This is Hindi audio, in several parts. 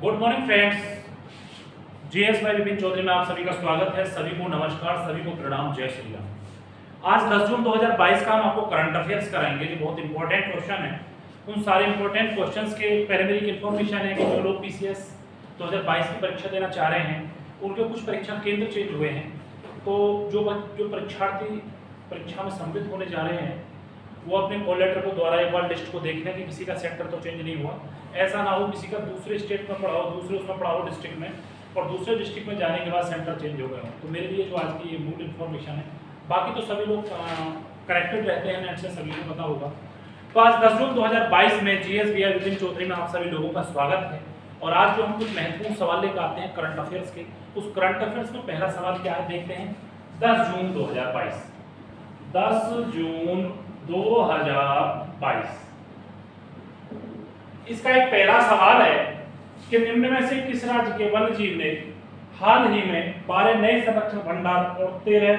गुड मॉर्निंग फ्रेंड्स, जीएस भाई विपिन चौधरी में आप सभी का स्वागत है। सभी को नमस्कार, सभी को प्रणाम, जय श्री राम। आज 10 जून 2022 का हम आपको करंट अफेयर्स कराएंगे जो बहुत इंपॉर्टेंट क्वेश्चन है। उन सारे इंपॉर्टेंट क्वेश्चंस के पहले मेरी इन्फॉर्मेशन है कि जो लोग पीसीएस 2022 की परीक्षा देना चाह रहे हैं उनके कुछ परीक्षा केंद्र चेंज हुए हैं। तो जो परीक्षार्थी परीक्षा में सम्मिलित होने जा रहे हैं वो अपने कॉल लेटर को द्वारा एक बार लिस्ट को देखने कि किसी का सेक्टर तो चेंज नहीं हुआ, ऐसा ना हो किसी का दूसरे स्टेट में पढ़ा हो, दूसरे उसमें पढ़ा हो डिस्ट्रिक्ट में, और दूसरे डिस्ट्रिक्ट में जाने के बाद सेंटर चेंज हो गया हो। तो मेरे लिए जो आज की ये मूल इन्फॉर्मेशन है, बाकी तो सभी लोग कनेक्टेड रहते हैं नेट से, सभी को पता होगा। तो आज 10 जून 2022 में जीएस भैया विपिन चौधरी में आप सभी लोगों का स्वागत है। और आज जो हम कुछ महत्वपूर्ण सवाल लेकर आते हैं करंट अफेयर्स के, उस करंट अफेयर्स में पहला सवाल क्या है देखते हैं। 10 जून 2022 10 जून 2022 इसका एक पहला सवाल है कि निम्न में से किस राज्य के वन्य जीव ने हाल ही में 12 नए संरक्षण भंडार और 13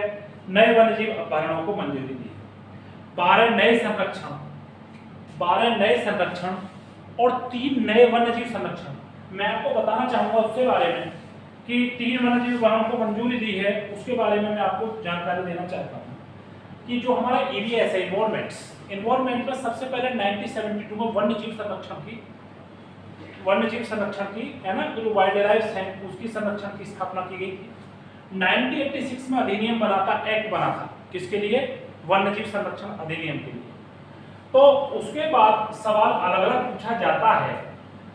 नए वन्य जीव अभयारण्यों को मंजूरी दी। 12 नए संरक्षण और 3 नए वन्य जीव संरक्षण। मैं आपको बताना चाहूंगा उसके बारे में कि 3 वन्य जीव वनों को मंजूरी दी है, उसके बारे में मैं आपको जानकारी देना चाहता हूँ कि जो हमारा EVS है इन्वायरमेंट में सबसे पहले 1972 में वन्य जीव संरक्षण की है ना, जो वाइल्ड लाइफ है उसकी संरक्षण की स्थापना की गई थी। 1986 में अधिनियम एक्ट बना था, किसके लिए? वन्य जीव संरक्षण अधिनियम के लिए। तो उसके बाद सवाल अलग अलग पूछा जाता है।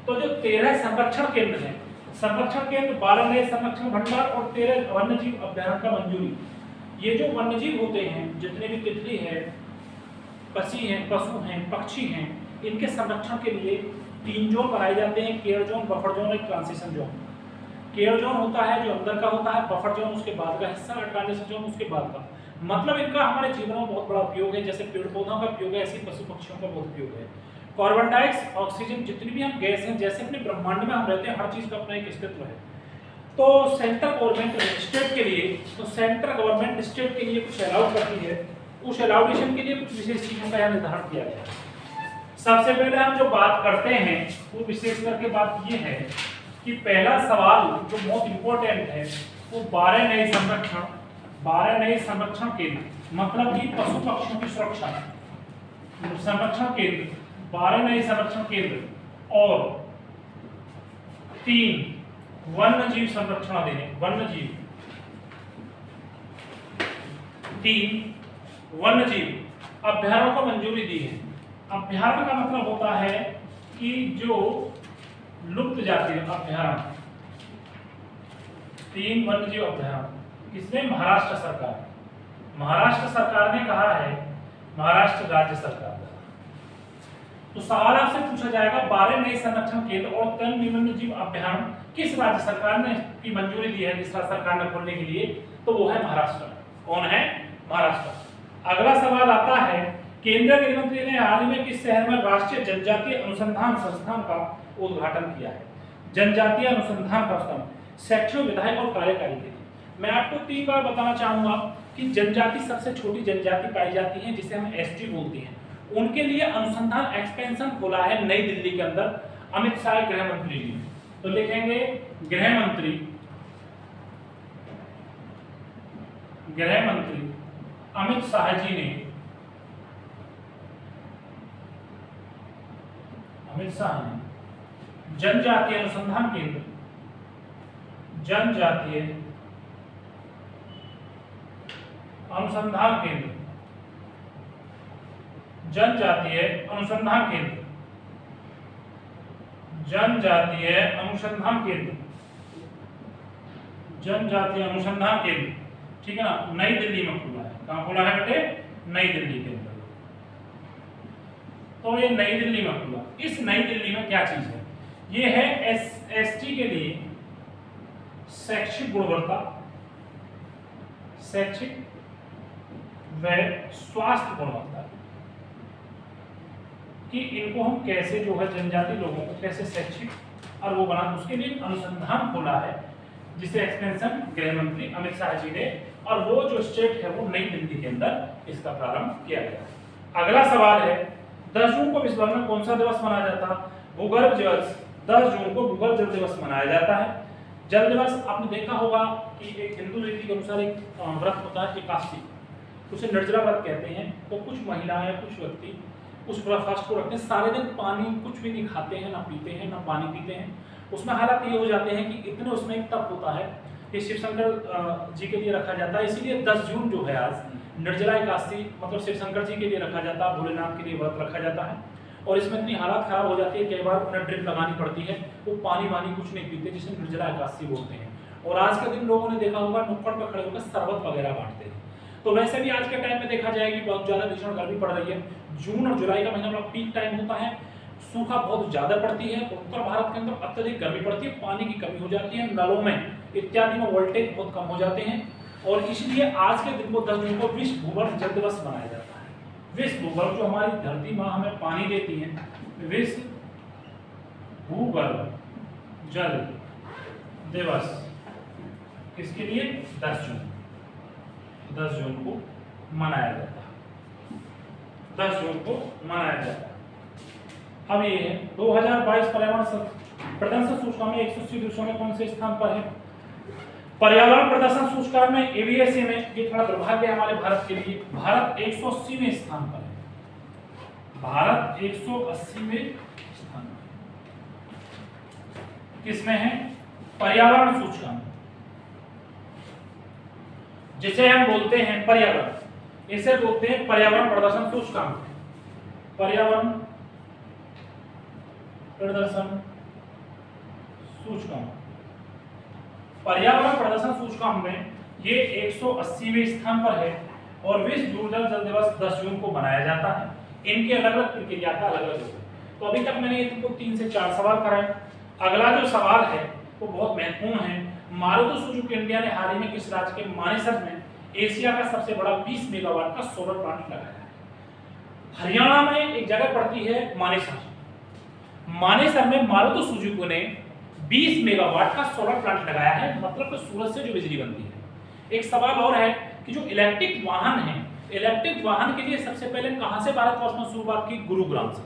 तो जो 13 संरक्षण केंद्र हैं, संरक्षण केंद्र 12 नए संरक्षण भंडार और 13 वन्य जीव अभयारण्य का मंजूरी। ये जो वन्य जीव होते हैं, जितने भी तितली है, पक्षी हैं, पक्षी हैं, इनके संरक्षण के लिए 3 जोन बनाए जाते हैं, केयर जोन, बफर जोन और ट्रांजिशन जोन। केयर जोन होता है जो अंदर का होता है, बफर जोन उसके बाद का हिस्सा, और ट्रांजिशन जोन उसके बाद का। मतलब इनका हमारे जीवन में बहुत बड़ा उपयोग है, जैसे पेड़ पौधों का उपयोग है, ऐसे पशु पक्षियों का बहुत उपयोग है। कार्बन डाइऑक्साइड, ऑक्सीजन, जितनी भी हम गैस हैं, जैसे अपने ब्रह्मांड में हम रहते हैं, हर चीज का अपना एक अस्तित्व है। तो सेंट्रल गवर्नमेंट स्टेट के लिए कुछ अलाउ करती है, उस अलाउडेशन के लिए कुछ विशेष चीजों का निर्धारण किया गया है। सबसे पहले हम जो बात करते हैं वो विशेष करके बात ये है कि पहला सवाल जो बहुत इंपॉर्टेंट है वो 12 नए संरक्षण केंद्र, मतलब कि पशु पक्षियों की सुरक्षा संरक्षण केंद्र, 12 नए संरक्षण केंद्र और 3 वन्य जीव संरक्षण अधिनियम, 3 वन्य जीव अभयारण्यों को मंजूरी दी है। अभयारण्य का मतलब होता है कि जो लुप्त जाति अभयारण्य, 3 वन्य जीव अभयारण्य। किसने? महाराष्ट्र सरकार ने कहा है, महाराष्ट्र राज्य सरकार द्वारा। तो सवाल आपसे पूछा जाएगा 12 नए संरक्षण केंद्र और 3 वन्य जीव अभयारण्य किस राज्य सरकार ने की मंजूरी दी है, जिस राज्य सरकार ने खोलने के लिए? तो वो है महाराष्ट्र। कौन है? महाराष्ट्र। अगला सवाल आता है, केंद्रीय गृह मंत्री ने हाल ही में किस शहर में राष्ट्रीय जनजातीय अनुसंधान संस्थान का उद्घाटन किया है? जनजातीय अनुसंधान संस्थान शैक्षणिक, विधायक और कार्यकारी के लिए। मैं आपको 3 बार बताना चाहूंगा कि जनजाति सबसे छोटी जनजाति पाई जाती है, जिसे हम ST बोलते हैं। उनके लिए अनुसंधान एक्सपेंशन खोला है नई दिल्ली के अंदर अमित शाह गृह मंत्री जी। तो लिखेंगे गृह मंत्री अमित शाह जी ने जनजातीय अनुसंधान केंद्र ठीक है ना, नई दिल्ली में खुला है। कहां खुला है बेटे? नई दिल्ली के अंदर। तो ये नई दिल्ली में खुला। इस नई दिल्ली में क्या चीज है? ये है ST के लिए शैक्षिक गुणवत्ता, शैक्षिक व स्वास्थ्य गुणवत्ता, कि इनको हम कैसे जो है जनजाति लोगों को कैसे शैक्षिक और वो बना, उसके लिए अनुसंधान खोला है, जिसे एक्सपेंशन गृह मंत्री अमित शाह जी ने, और वो जो स्टेट है वो नई दिल्ली के अंदर इसका प्रारंभ किया गया। अगला सवाल है 10 जून को विश्व भर में कौन सा दिवस मनाया जाता? भूगर्भ 10 जून को भूगर्भ जल दिवस मनाया जाता है। जल दिवस आपने देखा होगा कि एक हिंदू रीति के अनुसार एक व्रत होता है एकादशी, उसे निर्जला व्रत कहते हैं। तो कुछ महिलाएं, कुछ व्यक्ति उस ब्रेकफास्ट को रखते हैं, सारे दिन पानी कुछ भी नहीं खाते हैं, ना पीते हैं, ना पानी पीते हैं। उसमें हालात ये हो जाते हैं कि इतने उसमें एक तप होता है कि शिव शंकर जी के लिए रखा जाता है, इसीलिए 10 जून जो है आज निर्जला एकादशी मतलब शिव शंकर जी के लिए रखा जाता है, भोलेनाथ के लिए व्रत रखा जाता है। और इसमें इतनी हालत खराब हो जाती है, कई बार उन्हें ड्रिप लगानी पड़ती है, वो पानी वानी कुछ नहीं पीते, जिसे निर्जला एकादशी बोलते हैं। और आज के दिन लोगों ने देखा होगा नुक्कड़ पर खड़े होकर शरबत वगैरह बांटते हैं। तो वैसे भी आज के टाइम में देखा जाए कि बहुत ज़्यादा भीषण गर्मी पड़ रही है। जून और जुलाई का महीना बड़ा पीक टाइम होता है, सूखा बहुत ज़्यादा पड़ती है, उत्तर भारत के अंदर अत्यधिक गर्मी पड़ती है, पानी की कमी हो जाती है, नलों में इत्यादि में वोल्टेज बहुत कम हो जाते हैं। और इसलिए आज के दिन को 10 जून को विश्व भूगर्भ जल दिवस मनाया जाता है। विश्व भूगर्भ जो हमारी धरती माँ हमें पानी देती है, विश्व भूगर्भ जल दिवस किसके लिए? 10 जून को मनाया जाता है, 10 जून को मनाया जाता है। अब ये 2022 पर्यावरण प्रदर्शन सूचकांक में 180 देशों में कौन से स्थान पर है? पर्यावरण प्रदर्शन सूचकांक में एवीएसी में ये थोड़ा दुर्भाग्य है हमारे भारत के लिए, भारत 180वें स्थान पर है, भारत 180वें स्थान पर। किसमें है? पर्यावरण सूचकांक, जिसे हम बोलते हैं पर्यावरण, इसे बोलते हैं पर्यावरण प्रदर्शन सूचकांक। पर्यावरण प्रदर्शन सूचकांक, पर्यावरण प्रदर्शन सूचकांक में ये 180वें स्थान पर है और विश्व भूगर्भ जल दिवस 10 जून को मनाया जाता है। इनके अलग अलग प्रक्रिया का अलग अलग होता है। तो अभी तक मैंने इनको 3 से 4 सवाल कराए। अगला जो सवाल है वो बहुत महत्वपूर्ण है। मारुति सुजुकी इंडिया ने हाल ही में किस राज्य के मानेसर में एशिया का सबसे बड़ा 20 मेगावाट का सोलर प्लांट लगाया है? हरियाणा में एक जगह पड़ती है मानेसर, मानेसर में मारुति सुजुकी ने 20 मेगावाट का सोलर प्लांट लगाया है, मतलब कि सूरज से जो बिजली बनती है। एक सवाल और है कि जो इलेक्ट्रिक वाहन है, इलेक्ट्रिक वाहन के लिए सबसे पहले कहां से भारतवर्ष में शुरुआत की? गुरुग्राम से।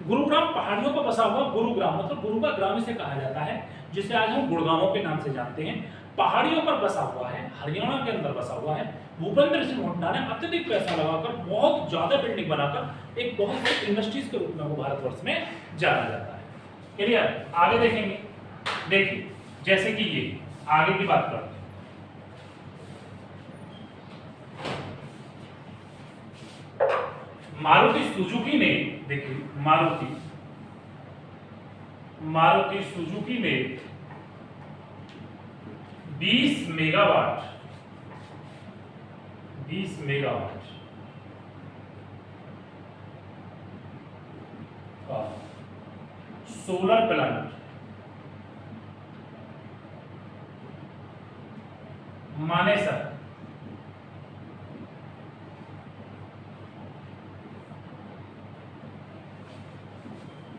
गुरुग्राम पहाड़ियों पर बसा हुआ गुरुग्राम, मतलब गुरु का ग्राम इसे कहा जाता है, जिसे आज हम गुड़गांव के नाम से जानते हैं। पहाड़ियों पर बसा हुआ है, हरियाणा के अंदर बसा हुआ है। भूपेंद्र सिंह हुड्डा ने अत्यधिक पैसा लगाकर बहुत ज्यादा बिल्डिंग बनाकर एक बहुत बड़ी इंडस्ट्रीज के रूप में वो भारतवर्ष में जाना जाता है। क्लियर? आगे देखेंगे। देखिए जैसे कि ये आगे की बात करते हैं। मारुति सुजुकी ने, देखिए मारुति सुजुकी ने 20 मेगावाट का सोलर प्लांट मानेसर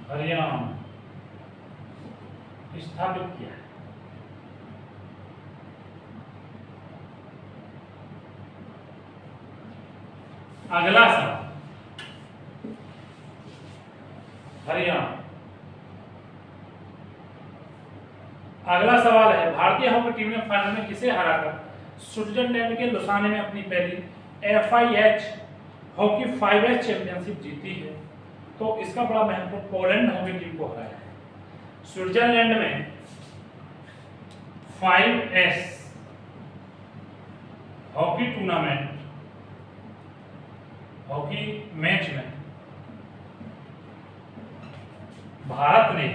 हरियाणा स्थापित किया है। अगला सवाल, हरियाणा। अगला सवाल है, भारतीय हॉकी टीम ने फाइनल में किसे हराकर स्विट्जरलैंड के लुसाने में अपनी पहली FIH हॉकी 5S चैंपियनशिप जीती है? तो इसका बड़ा महत्वपूर्ण पोलैंड हॉकी टीम को हराया है। स्विट्जरलैंड में 5S hockey tournament, hockey match में भारत ने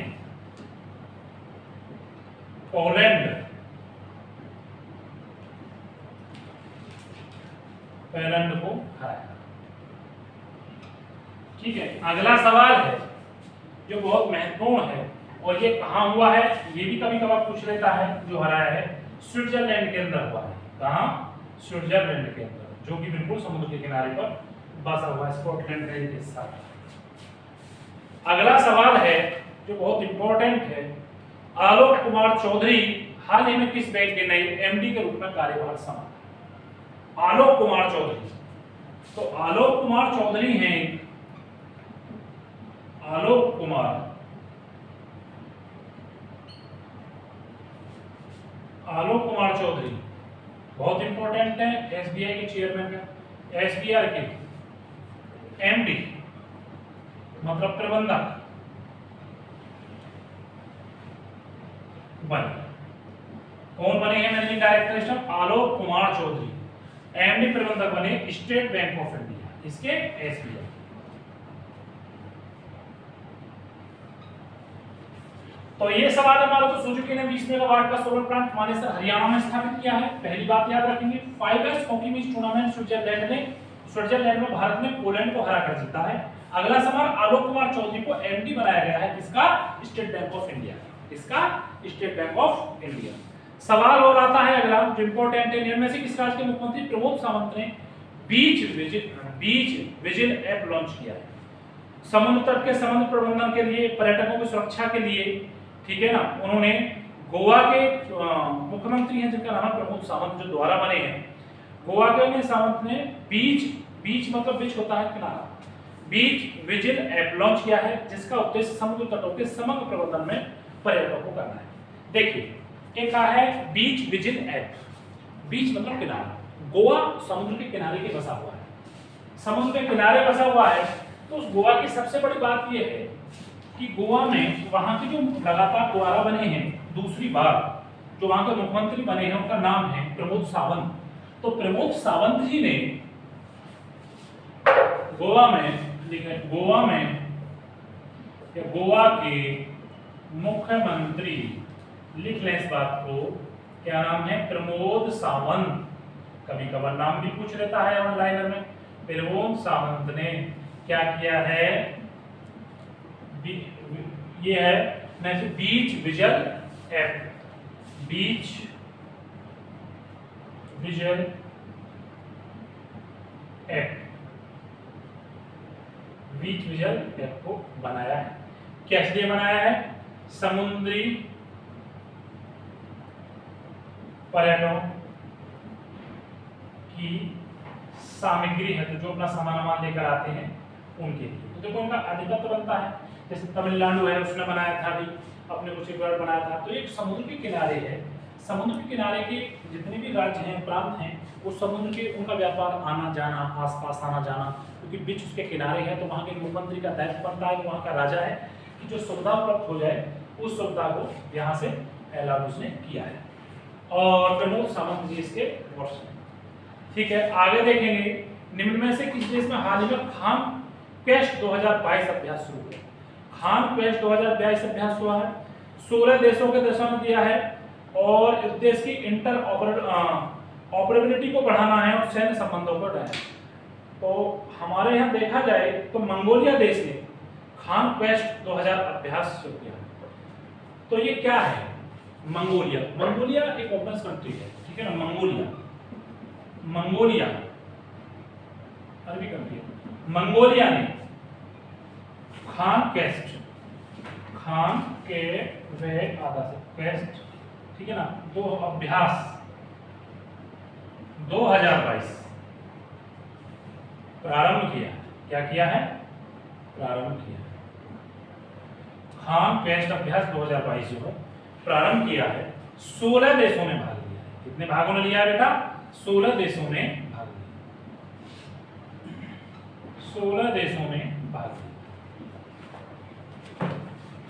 पोलैंड को हराया। ठीक है, अगला सवाल है जो बहुत महत्वपूर्ण है और ये कहां हुआ है, ये भी कभी कभार पूछ लेता है। जो हराया है स्विट्जरलैंड के अंदर हुआ है। कहां? स्विट्जरलैंड के अंदर, जो कि बिल्कुल समुद्र के किनारे पर बसा हुआ है, स्कॉटलैंड का एक हिस्सा है। अगला सवाल है जो बहुत इंपॉर्टेंट है, आलोक कुमार चौधरी हाल ही में किस बैंक के नए MD के रूप में कार्यभार संभाला? आलोक कुमार चौधरी, तो आलोक कुमार चौधरी हैं, आलोक कुमार आलोक कुमार चौधरी बहुत इंपॉर्टेंट है, एसबीआई के चेयरमैन है, एसबीआई के एमडी मतलब प्रबंधक बने। कौन बने हैं managing director? Alok Kumar Chaudhary MD प्रबंधक बने स्टेट बैंक ऑफ इंडिया, इसके एसबीआई। तो ये सवाल हमारा तो सुजुकी ने 20 मेगावाट का सोलर प्लांट मानेसर हरियाणा में स्थापित किया है। पहली बात याद रखेंगे, 5S hockey match tournament Switzerland में भारत ने पोलैंड को हराकर जीता है। अगला सवाल, आलोक कुमार चौधरी को एमडी बनाया गया है किसका? State bank of India. इसका स्टेट बैंक ऑफ इंडिया। सवाल और आता है अगला जो इंपॉर्टेंट है, इनमें से किस राज्य के मुख्यमंत्री प्रमोद सावंत ने बीच विजिल ऐप लॉन्च किया है? समुद्र तट के समुद्र प्रबंधन के लिए, पर्यटकों की सुरक्षा के लिए, ठीक है ना। उन्होंने गोवा के मुख्यमंत्री हैं जिनका नाम प्रमोद सावंत, जो द्वारा बने हैं। गोवा के सावंत ने बीच मतलब बीच होता है किनारा, बीच विजिल ऐप लॉन्च किया है जिसका उद्देश्य समुद्र तटों के समग्र प्रबंधन में पर्यटकों को करना है। देखिए एक है बीच विजिल ऐप, बीच मतलब किनारा। गोवा समुद्र के किनारे के बसा हुआ है, समुद्र के किनारे बसा हुआ है। तो उस गोवा की सबसे बड़ी बात यह है कि गोवा में वहां के जो लगातार द्वारा बने हैं, दूसरी बार जो वहां के मुख्यमंत्री बने हैं उनका नाम है प्रमोद सावंत। तो प्रमोद सावंत जी ने गोवा के मुख्यमंत्री, लिख लें इस बात को, क्या नाम है? प्रमोद सावंत। कभी कभार नाम भी पूछ लेता है ऑनलाइन में। प्रमोद सावंत ने क्या किया है? ये है बीच विजिल ऐप, बीच विजिल ऐप, बीच विजिल ऐप को बनाया है। कैसे बनाया है? समुद्री पर्यटकों की सामग्री है, तो जो अपना सामान लेकर आते हैं उनके लिए। तो देखो उनका अधिकतर बनता है, जैसे तमिलनाडु है उसने बनाया था भी, अपने कुछ एक बनाया था। तो एक समुद्र के किनारे है, समुद्र के किनारे के जितने भी राज्य हैं, प्रांत हैं, वो समुद्र के उनका व्यापार आना जाना, आसपास आना जाना, क्योंकि बीच उसके किनारे है। तो वहाँ के मुख्यमंत्री का दायित्व बनता है, वहाँ का राजा है कि जो सुविधा उपलब्ध हो जाए उस सुविधा को यहाँ से ऐलान उसने किया है। और प्रमोद सावंत जी इसके वर्ष में, ठीक है। आगे देखेंगे, निम्न में से किस देश में हाल ही में खान क्वेस्ट 2022 अभ्यास शुरू हुआ? खान क्वेस्ट 2022 अभ्यास हुआ है, 16 देशों के देशों ने दिया है। और इस देश की इंटर ऑपरेबिलिटी को बढ़ाना है और सैन्य संबंधों को बढ़ाना है। तो हमारे यहाँ देखा जाए तो मंगोलिया देश ने खान क्वेस्ट 2000 अभ्यास शुरू किया। तो ये क्या है? मंगोलिया एक ओपन कंट्री है, ठीक है ना। मंगोलिया अरबी कंट्री है। मंगोलिया ने खान के वे आधा से क्वेस्ट, ठीक है ना, दो अभ्यास 2022 प्रारंभ किया। क्या किया है? प्रारंभ किया। खान क्वेस्ट अभ्यास 2022 जो है प्रारंभ किया है। 16 देशों ने भाग लिया है। कितने भागों ने लिया है बेटा? 16 देशों ने भाग लिया। 16 देशों ने भाग लिया।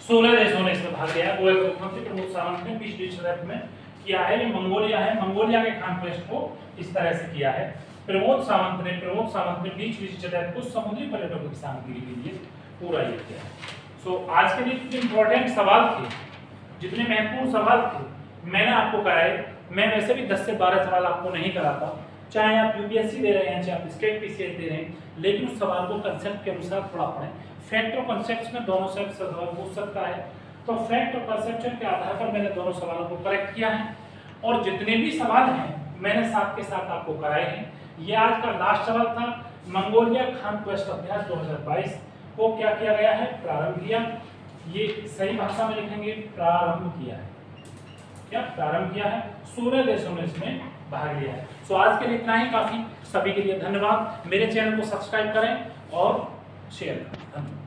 16 देशों ने इसमें भाग लिया है। वो मुख्यमंत्री प्रमोद सावंत ने 20 डिसेंबर में किया है। ये मंगोलिया है, मंगोलिया के खान क्वेस्ट को इस तरह से किया है। प्रमोद सावंत ने 20 डिसेंबर को समुद्री पर्यटकों की सामग्री के लिए पूरा ये किया है। सो आज के लिए जितने इंपॉर्टेंट सवाल थे, जितने महत्वपूर्ण सवाल थे, मैंने आपको कराए। मैं वैसे भी 10 से 12 सवाल आपको नहीं कराता, चाहे आप यूपीएससी दे रहे हैं, चाहे आप स्टेट पीसीएस दे रहे हैं, लेकिन उस सवाल को कंसेप्ट के अनुसार थोड़ा पढ़ें। फैक्ट और कंसेप्ट में दोनों से सवाल पूछ सकता है, तो फैक्ट और कंसेप्ट के आधार पर मैंने दोनों सवालों को करेक्ट किया है। और जितने भी सवाल हैं मैंने साथ के साथ आपको कराए हैं। ये आज का लास्ट सवाल था। मंगोलिया खान क्वेस्ट अभ्यास 2022 को क्या किया गया है? प्रारंभ किया। ये सही भाषा में लिखेंगे, प्रारंभ किया है। क्या प्रारंभ किया है? 16 देशों ने इसमें भाग लिया है। सो आज के लिए इतना ही काफी। सभी के लिए धन्यवाद। मेरे चैनल को सब्सक्राइब करें और शेयर करें। धन्यवाद।